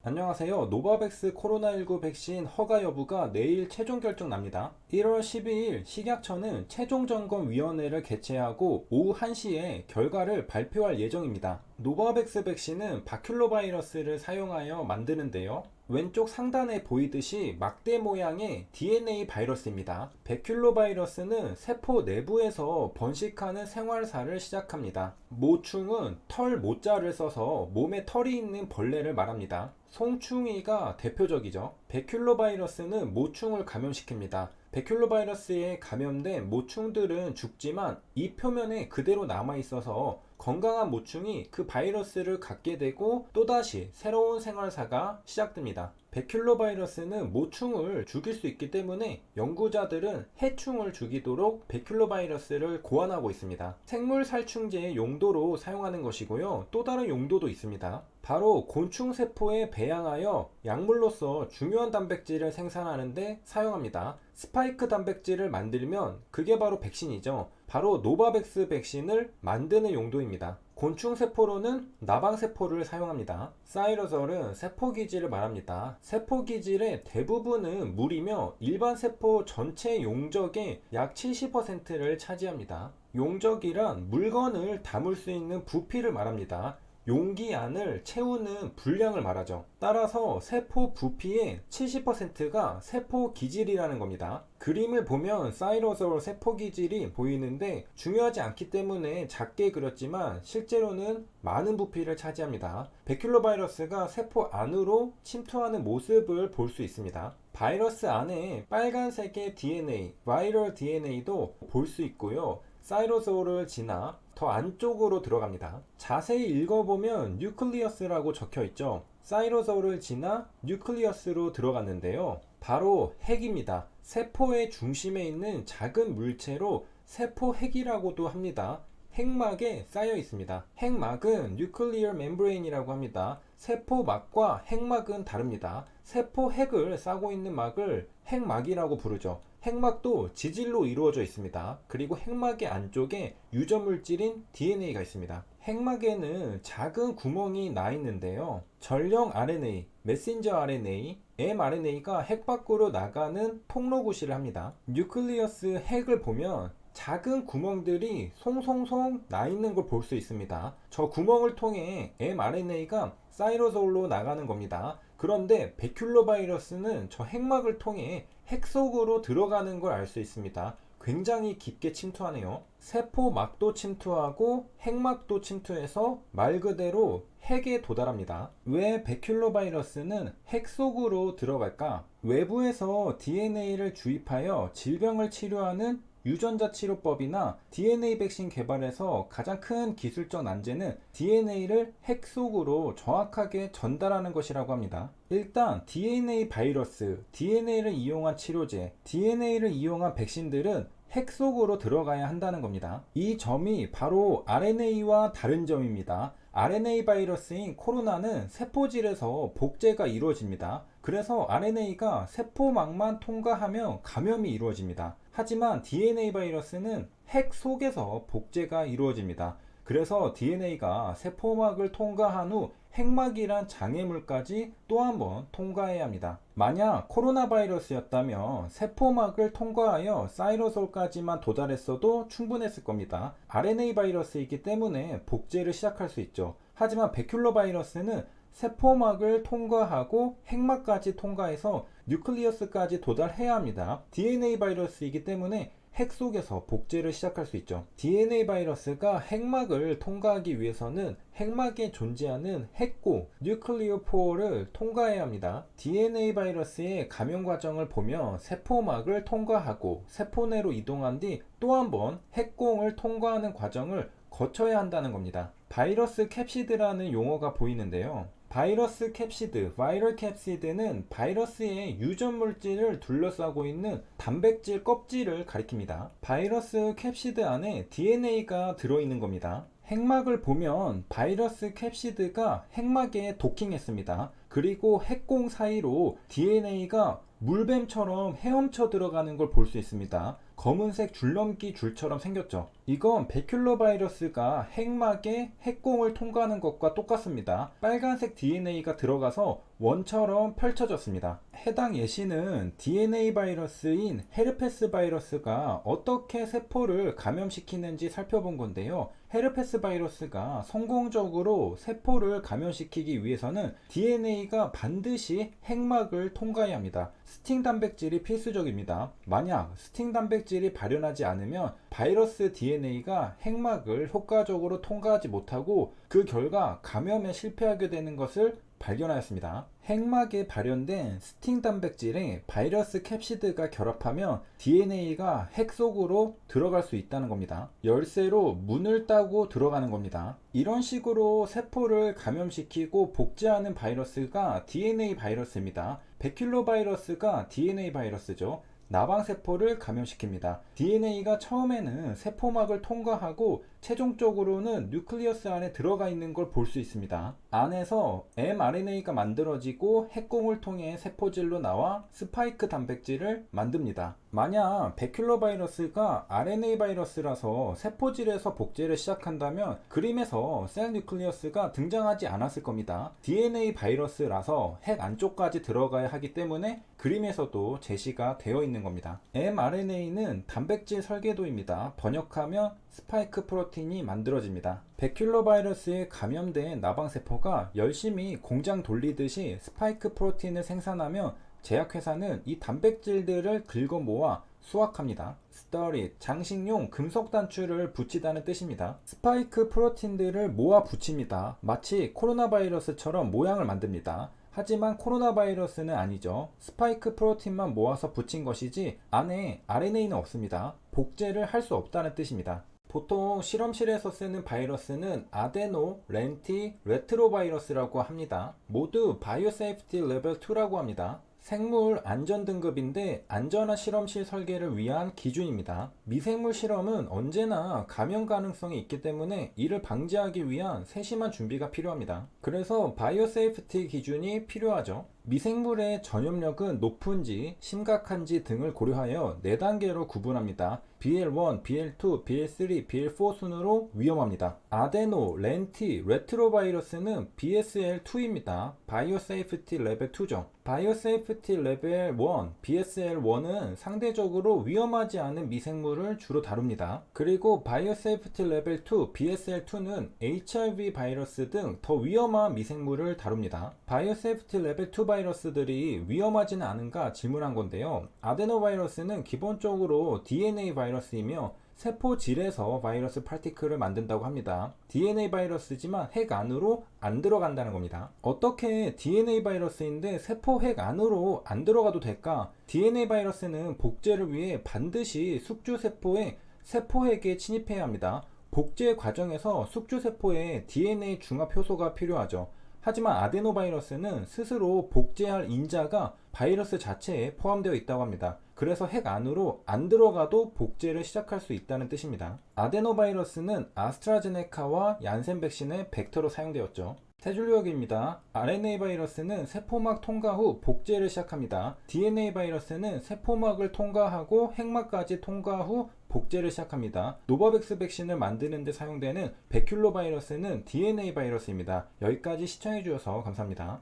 안녕하세요. 노바백스 코로나19 백신 허가 여부가 내일 최종 결정 납니다. 1월 12일 식약처는 최종점검위원회를 개최하고 오후 1시에 결과를 발표할 예정입니다. 노바백스 백신은 바큘로바이러스를 사용하여 만드는데요. 왼쪽 상단에 보이듯이 막대 모양의 DNA 바이러스입니다. 베큘로바이러스는 세포 내부에서 번식하는 생활사를 시작합니다. 모충은 털 모자를 써서 몸에 털이 있는 벌레를 말합니다. 송충이가 대표적이죠. 베큘로바이러스는 모충을 감염시킵니다. 베큘로바이러스에 감염된 모충들은 죽지만 이 표면에 그대로 남아있어서 건강한 모충이 그 바이러스를 갖게 되고 또다시 새로운 생활사가 시작됩니다. 베큘로바이러스는 모충을 죽일 수 있기 때문에 연구자들은 해충을 죽이도록 베큘로바이러스를 고안하고 있습니다. 생물살충제 용도로 사용하는 것이고요. 또 다른 용도도 있습니다. 바로 곤충세포에 배양하여 약물로서 중요한 단백질을 생산하는데 사용합니다. 스파이크 단백질을 만들면 그게 바로 백신이죠. 바로 노바백스 백신을 만드는 용도입니다. 곤충세포로는 나방세포를 사용합니다. 사이로졸은 세포기질을 말합니다. 세포기질의 대부분은 물이며 일반 세포 전체 용적의 약 70%를 차지합니다. 용적이란 물건을 담을 수 있는 부피를 말합니다. 용기 안을 채우는 분량을 말하죠. 따라서 세포 부피의 70%가 세포 기질이라는 겁니다. 그림을 보면 사이로졸 세포 기질이 보이는데 중요하지 않기 때문에 작게 그렸지만 실제로는 많은 부피를 차지합니다. 베큘로바이러스가 세포 안으로 침투하는 모습을 볼 수 있습니다. 바이러스 안에 빨간색의 DNA, 바이럴 DNA도 볼 수 있고요. 사이로졸을 지나 더 안쪽으로 들어갑니다. 자세히 읽어보면 뉴클리어스라고 적혀있죠. 사이로졸을 지나 뉴클리어스로 들어갔는데요. 바로 핵입니다. 세포의 중심에 있는 작은 물체로 세포핵이라고도 합니다. 핵막에 쌓여 있습니다. 핵막은 뉴클리어 멤브레인이라고 합니다. 세포막과 핵막은 다릅니다. 세포핵을 싸고 있는 막을 핵막이라고 부르죠. 핵막도 지질로 이루어져 있습니다. 그리고 핵막의 안쪽에 유전물질인 DNA가 있습니다. 핵막에는 작은 구멍이 나 있는데요. 전령 RNA, 메신저 RNA, mRNA가 핵 밖으로 나가는 통로 구실을 합니다. 뉴클리어스 핵을 보면 작은 구멍들이 송송송 나 있는 걸 볼 수 있습니다. 저 구멍을 통해 mRNA가 사이로졸로 나가는 겁니다. 그런데 베큘로바이러스는 저 핵막을 통해 핵 속으로 들어가는 걸 알 수 있습니다. 굉장히 깊게 침투하네요. 세포막도 침투하고 핵막도 침투해서 말 그대로 핵에 도달합니다. 왜 베큘로바이러스는 핵 속으로 들어갈까? 외부에서 DNA를 주입하여 질병을 치료하는 유전자 치료법이나 DNA 백신 개발에서 가장 큰 기술적 난제는 DNA를 핵 속으로 정확하게 전달하는 것이라고 합니다. 일단 DNA 바이러스, DNA를 이용한 치료제, DNA를 이용한 백신들은 핵 속으로 들어가야 한다는 겁니다. 이 점이 바로 RNA와 다른 점입니다. RNA 바이러스인 코로나는 세포질에서 복제가 이루어집니다. 그래서 RNA가 세포막만 통과하면 감염이 이루어집니다. 하지만 DNA 바이러스는 핵 속에서 복제가 이루어집니다. 그래서 DNA가 세포막을 통과한 후 핵막이란 장애물까지 또 한 번 통과해야 합니다. 만약 코로나 바이러스였다면 세포막을 통과하여 사이로솔까지만 도달했어도 충분했을 겁니다. RNA 바이러스이기 때문에 복제를 시작할 수 있죠. 하지만 베큘로 바이러스는 세포막을 통과하고 핵막까지 통과해서 뉴클리어스까지 도달해야 합니다. DNA 바이러스이기 때문에 핵 속에서 복제를 시작할 수 있죠. DNA 바이러스가 핵막을 통과하기 위해서는 핵막에 존재하는 핵고 뉴클리오포어를 통과해야 합니다. DNA 바이러스의 감염 과정을 보면 세포막을 통과하고 세포 내로 이동한 뒤 또 한 번 핵공을 통과하는 과정을 거쳐야 한다는 겁니다. 바이러스 캡시드라는 용어가 보이는데요. 바이러스 캡시드, 바이럴 캡시드는 바이러스의 유전 물질을 둘러싸고 있는 단백질 껍질을 가리킵니다. 바이러스 캡시드 안에 DNA가 들어있는 겁니다. 핵막을 보면 바이러스 캡시드가 핵막에 도킹했습니다. 그리고 핵공 사이로 DNA가 물뱀처럼 헤엄쳐 들어가는 걸 볼 수 있습니다. 검은색 줄넘기 줄처럼 생겼죠. 이건 베큘러 바이러스가 핵막에 핵공을 통과하는 것과 똑같습니다. 빨간색 DNA가 들어가서 원처럼 펼쳐졌습니다. 해당 예시는 DNA 바이러스인 헤르페스 바이러스가 어떻게 세포를 감염시키는지 살펴본 건데요. 헤르페스 바이러스가 성공적으로 세포를 감염시키기 위해서는 DNA가 반드시 핵막을 통과해야 합니다. 스팅 단백질이 필수적입니다. 만약 스팅 단백질이 발현하지 않으면 바이러스 DNA가 핵막을 효과적으로 통과하지 못하고 그 결과 감염에 실패하게 되는 것을 발견하였습니다. 핵막에 발현된 스팅 단백질에 바이러스 캡시드가 결합하면 DNA가 핵 속으로 들어갈 수 있다는 겁니다. 열쇠로 문을 따고 들어가는 겁니다. 이런 식으로 세포를 감염시키고 복제하는 바이러스가 DNA 바이러스입니다. 베큘러 바이러스가 DNA 바이러스죠. 나방세포를 감염시킵니다. DNA가 처음에는 세포막을 통과하고 최종적으로는 뉴클리어스 안에 들어가 있는 걸 볼 수 있습니다. 안에서 mRNA가 만들어지고 핵공을 통해 세포질로 나와 스파이크 단백질을 만듭니다. 만약 베큘러 바이러스가 RNA 바이러스라서 세포질에서 복제를 시작한다면 그림에서 셀 뉴클리어스가 등장하지 않았을 겁니다. DNA 바이러스라서 핵 안쪽까지 들어가야 하기 때문에 그림에서도 제시가 되어 있는 겁니다. mRNA는 단백질 설계도입니다. 번역하면 스파이크 프로틴이 만들어집니다. 베큘러 바이러스에 감염된 나방세포가 열심히 공장 돌리듯이 스파이크 프로틴을 생산하면 제약회사는 이 단백질들을 긁어 모아 수확합니다. 스터릿, 장식용 금속 단추를 붙이다는 뜻입니다. 스파이크 프로틴들을 모아 붙입니다. 마치 코로나 바이러스처럼 모양을 만듭니다. 하지만 코로나 바이러스는 아니죠. 스파이크 프로틴만 모아서 붙인 것이지 안에 RNA는 없습니다. 복제를 할 수 없다는 뜻입니다. 보통 실험실에서 쓰는 바이러스는 아데노, 렌티, 레트로바이러스라고 합니다. 모두 바이오 세이프티 레벨 2라고 합니다. 생물 안전 등급인데 안전한 실험실 설계를 위한 기준입니다. 미생물 실험은 언제나 감염 가능성이 있기 때문에 이를 방지하기 위한 세심한 준비가 필요합니다. 그래서 바이오 세이프티 기준이 필요하죠. 미생물의 전염력은 높은지 심각한지 등을 고려하여 4단계로 구분합니다. BL1, BL2, BL3, BL4 순으로 위험합니다. 아데노, 렌티, 레트로바이러스는 BSL2입니다. 바이오 세이프티 레벨 2죠. 바이오 세이프티 레벨 1, BSL1은 상대적으로 위험하지 않은 미생물을 주로 다룹니다. 그리고 바이오 세이프티 레벨 2, BSL2는 HIV 바이러스 등 더 위험한 미생물을 다룹니다. 바이오 세이프티 레벨 2 바이러스들이 위험하지는 않은가 질문한 건데요. 아데노바이러스는 기본적으로 DNA 바이러스이며 세포질에서 바이러스 파티클을 만든다고 합니다. DNA 바이러스지만 핵 안으로 안 들어간다는 겁니다. 어떻게 DNA 바이러스인데 세포 핵 안으로 안 들어가도 될까? DNA 바이러스는 복제를 위해 반드시 숙주세포의 세포핵에 침입해야 합니다. 복제 과정에서 숙주세포에 DNA 중합 효소가 필요하죠. 하지만 아데노바이러스는 스스로 복제할 인자가 바이러스 자체에 포함되어 있다고 합니다. 그래서 핵 안으로 안 들어가도 복제를 시작할 수 있다는 뜻입니다. 아데노바이러스는 아스트라제네카와 얀센 백신의 벡터로 사용되었죠. 세 줄 요약입니다. RNA 바이러스는 세포막 통과 후 복제를 시작합니다. DNA 바이러스는 세포막을 통과하고 핵막까지 통과 후 복제를 시작합니다. 노바백스 백신을 만드는 데 사용되는 베큘러 바이러스는 DNA 바이러스입니다. 여기까지 시청해 주셔서 감사합니다.